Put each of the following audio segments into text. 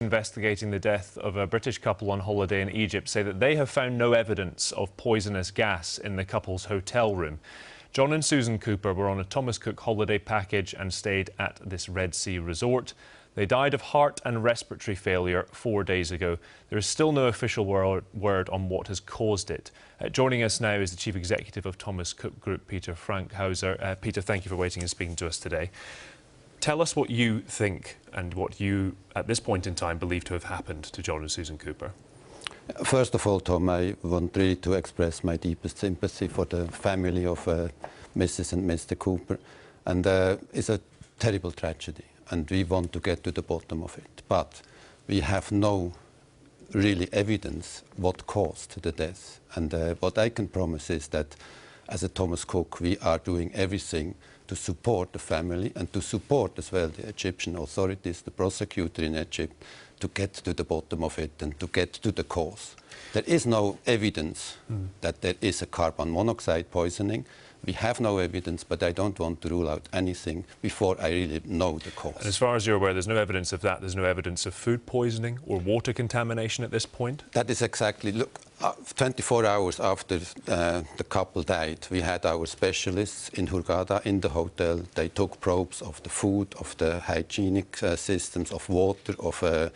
Investigating the death of a British couple on holiday in Egypt say that they have found no evidence of poisonous gas in the couple's hotel room. John and Susan Cooper were on a Thomas Cook holiday package and stayed at this Red Sea resort. They died of heart and respiratory failure 4 days ago. There is still no official word on what has caused it. Joining us now is the Chief Executive of Thomas Cook Group, Peter Frankhauser. Peter, thank you for waiting and speaking to us today. Tell us what you think and what you, at this point in time, believe to have happened to John and Susan Cooper. First of all, Tom, I want really to express my deepest sympathy for the family of Mrs. and Mr. Cooper. And it's a terrible tragedy, and we want to get to the bottom of it. But we have no really evidence what caused the death. And what I can promise is that as a Thomas Cook, we are doing everything to support the family and to support as well the Egyptian authorities, the prosecutor in Egypt, to get to the bottom of it and to get to the cause. There is no evidence that there is a carbon monoxide poisoning. We have no evidence, but I don't want to rule out anything before I really know the cause. And as far as you're aware, there's no evidence of that? There's no evidence of food poisoning or water contamination at this point? That is exactly... Look, 24 hours after the couple died, we had our specialists in Hurghada in the hotel. They took probes of the food, of the hygienic systems, of water, of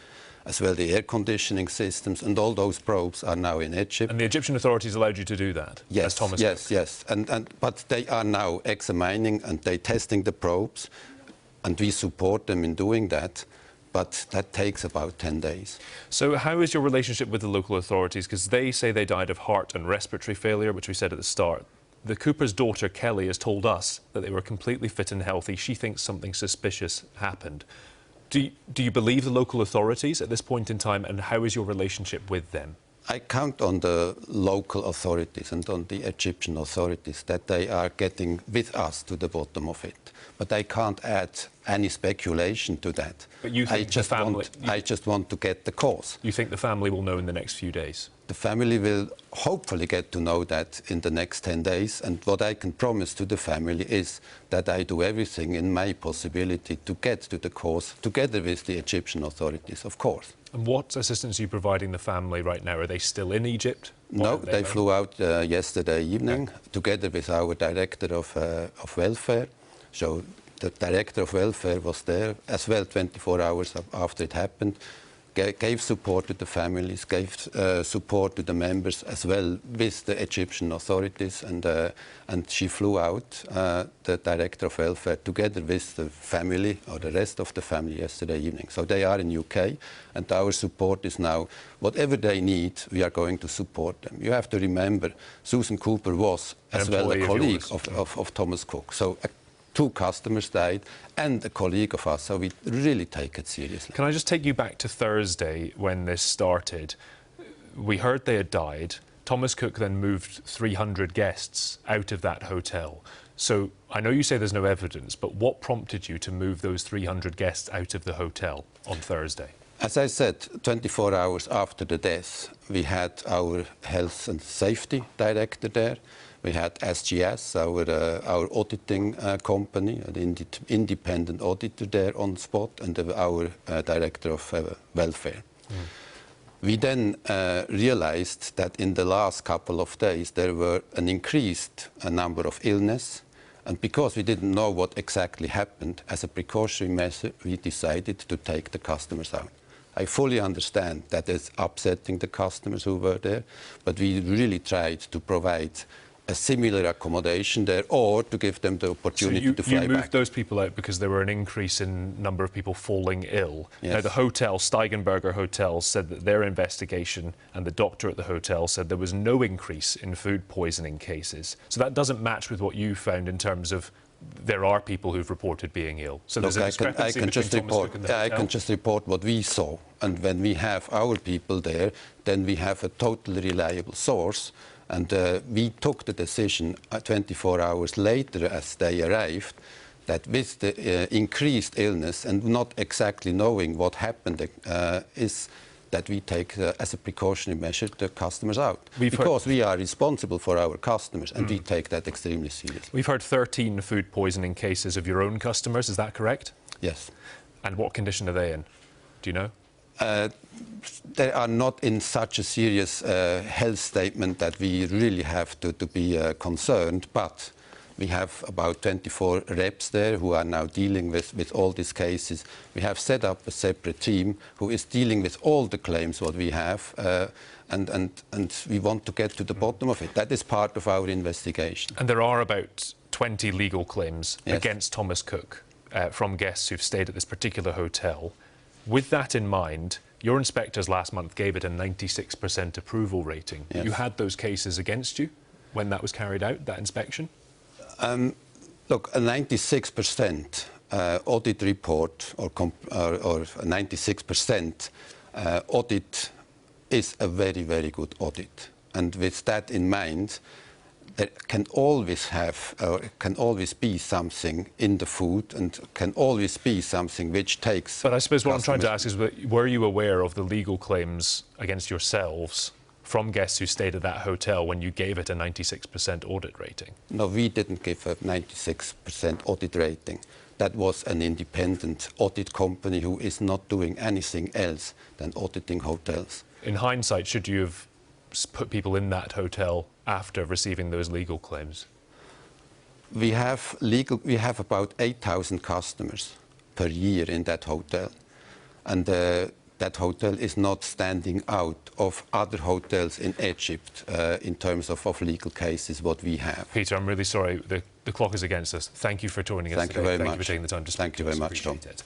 as well the air conditioning systems, and all those probes are now in Egypt. And the Egyptian authorities allowed you to do that? Yes, as Thomas yes, Cook. yes. But they are now examining and they testing the probes, and we support them in doing that. But that takes about 10 days. So how is your relationship with the local authorities? Because they say they died of heart and respiratory failure, which we said at the start. The Cooper's daughter, Kelly, has told us that they were completely fit and healthy. She thinks something suspicious happened. Do you believe the local authorities at this point in time, and how is your relationship with them? I count on the local authorities and on the Egyptian authorities that they are getting with us to the bottom of it. But I can't add any speculation to that. But you think I just want to get the cause. You think the family will know in the next few days? The family will hopefully get to know that in the next 10 days. And what I can promise to the family is that I do everything in my possibility to get to the cause, together with the Egyptian authorities, of course. And what assistance are you providing the family right now? Are they still in Egypt? No, they flew out yesterday evening, together with our director of welfare. So the director of welfare was there as well 24 hours after it happened, gave support to the families, gave support to the members as well with the Egyptian authorities, and she flew out, the director of welfare, together with the family or the rest of the family yesterday evening. So they are in UK, and our support is now, whatever they need, we are going to support them. You have to remember, Susan Cooper was as well a colleague of Thomas Cook. So 2 customers died and a colleague of us, so we really take it seriously. Can I just take you back to Thursday when this started? We heard they had died. Thomas Cook then moved 300 guests out of that hotel. So I know you say there's no evidence, but what prompted you to move those 300 guests out of the hotel on Thursday? As I said, 24 hours after the death, we had our health and safety director there. We had SGS, our auditing company, an independent auditor there on spot, and our director of welfare. We then realized that in the last couple of days there were an increased number of illness, and because we didn't know what exactly happened, as a precautionary measure, we decided to take the customers out. I fully understand that it's upsetting the customers who were there, but we really tried to provide a similar accommodation there, or to give them the opportunity to fly back. So you moved those people out because there were an increase in number of people falling ill. Yes. Now, the hotel, Steigenberger Hotel, said that their investigation and the doctor at the hotel said there was no increase in food poisoning cases. So that doesn't match with what you found in terms of there are people who've reported being ill. So there's a discrepancy between Thomas Cook and the hotel. I can just report what we saw. And when we have our people there, then we have a totally reliable source. And we took the decision 24 hours later, as they arrived, that with the increased illness and not exactly knowing what happened, is that we take, as a precautionary measure, the customers out. Because we are responsible for our customers, and we take that extremely seriously. We've heard 13 food poisoning cases of your own customers, is that correct? Yes. And what condition are they in? Do you know? They are not in such a serious health statement that we really have to be concerned, but we have about 24 reps there who are now dealing with all these cases. We have set up a separate team who is dealing with all the claims what we have, and we want to get to the bottom of it. That is part of our investigation. And there are about 20 legal claims Yes. against Thomas Cook from guests who've stayed at this particular hotel. With that in mind, your inspectors last month gave it a 96% approval rating. Yes. You had those cases against you when that was carried out, that inspection? Look, a 96% audit report or a 96% audit is a very, very good audit. And with that in mind, there can always be something in the food and can always be something which takes... But I suppose what I'm trying to ask is, were you aware of the legal claims against yourselves from guests who stayed at that hotel when you gave it a 96% audit rating? No, we didn't give a 96% audit rating. That was an independent audit company who is not doing anything else than auditing hotels. In hindsight, should you have put people in that hotel after receiving those legal claims? We have about 8,000 customers per year in that hotel, and that hotel is not standing out of other hotels in Egypt in terms of legal cases what we have. Peter, I'm really sorry. The clock is against us. Thank you for joining us today. Thank you very much. Thank you for taking the time to speak to us. Thank you very much, Tom. Appreciate it.